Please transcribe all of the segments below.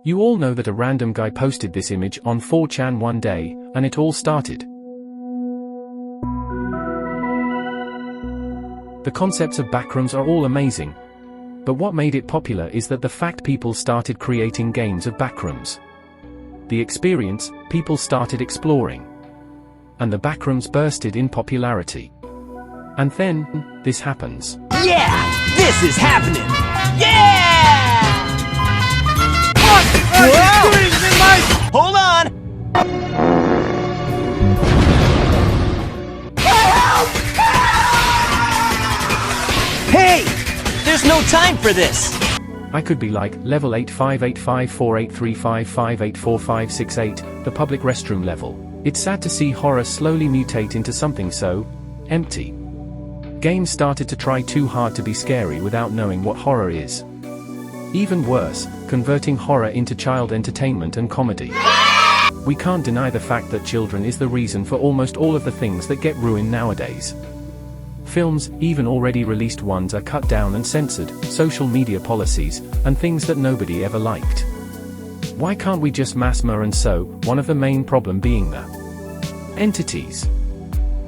You all know that a random guy posted this image on 4chan one day, and it all started. The concepts of backrooms are all amazing. But what made it popular is that the fact people started creating games of backrooms. The experience, people started exploring. And the backrooms bursted in popularity. And then, this happens. Yeah! This is happening! Yeah! What? Hold on! Hey! There's no time for this! I could be like, level 85854835584568, the public restroom level. It's sad to see horror slowly mutate into something so empty. Games started to try too hard to be scary without knowing what horror is. Even worse, converting horror into child entertainment and comedy. We can't deny the fact that children is the reason for almost all of the things that get ruined nowadays. Films, even already released ones, are cut down and censored, social media policies, and things that nobody ever liked. Why can't we just mass murder? And so, one of the main problem being the entities.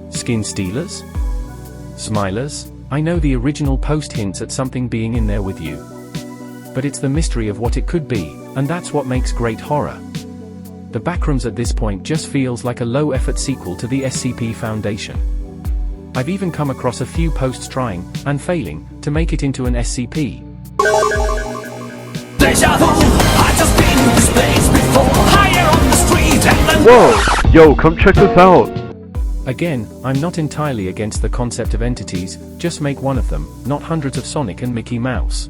Skin stealers? Smilers? I know the original post hints at something being in there with you. But it's the mystery of what it could be, and that's what makes great horror. The Backrooms at this point just feels like a low-effort sequel to the SCP Foundation. I've even come across a few posts trying, and failing, to make it into an SCP. Whoa! Yo, come check this out! Again, I'm not entirely against the concept of entities, just make one of them, not hundreds of Sonic and Mickey Mouse.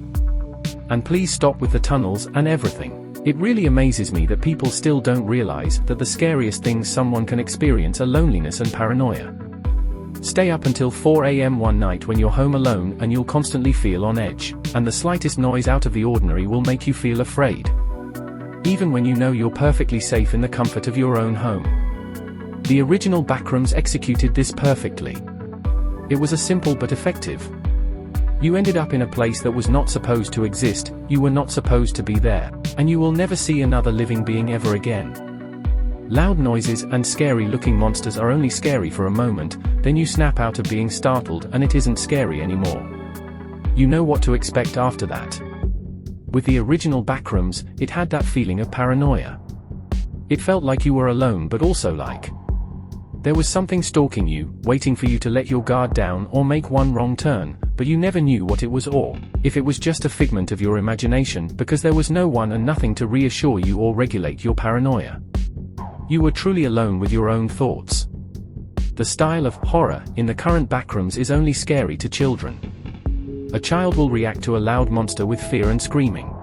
And please stop with the tunnels and everything. It really amazes me that people still don't realize that the scariest things someone can experience are loneliness and paranoia. Stay up until 4 AM one night when you're home alone and you'll constantly feel on edge, and the slightest noise out of the ordinary will make you feel afraid. Even when you know you're perfectly safe in the comfort of your own home. The original Backrooms executed this perfectly. It was a simple but effective. You ended up in a place that was not supposed to exist, you were not supposed to be there, and you will never see another living being ever again. Loud noises and scary-looking monsters are only scary for a moment, then you snap out of being startled and it isn't scary anymore. You know what to expect after that. With the original Backrooms, it had that feeling of paranoia. It felt like you were alone, but also like there was something stalking you, waiting for you to let your guard down or make one wrong turn, but you never knew what it was or if it was just a figment of your imagination because there was no one and nothing to reassure you or regulate your paranoia. You were truly alone with your own thoughts. The style of horror in the current Backrooms is only scary to children. A child will react to a loud monster with fear and screaming.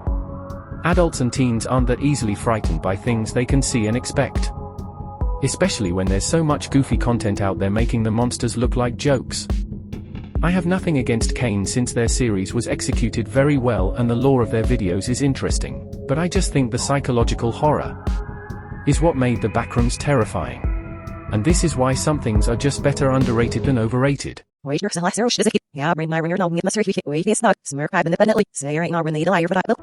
Adults and teens aren't that easily frightened by things they can see and expect. Especially when there's so much goofy content out there making the monsters look like jokes. I have nothing against Kane since their series was executed very well and the lore of their videos is interesting, but I just think the psychological horror is what made the Backrooms terrifying. And this is why some things are just better underrated than overrated. Yeah, bring my ringer, no, get my certificate, wait, it's not, smirk, I've independently, say, right now, Renee, the liar, but I will.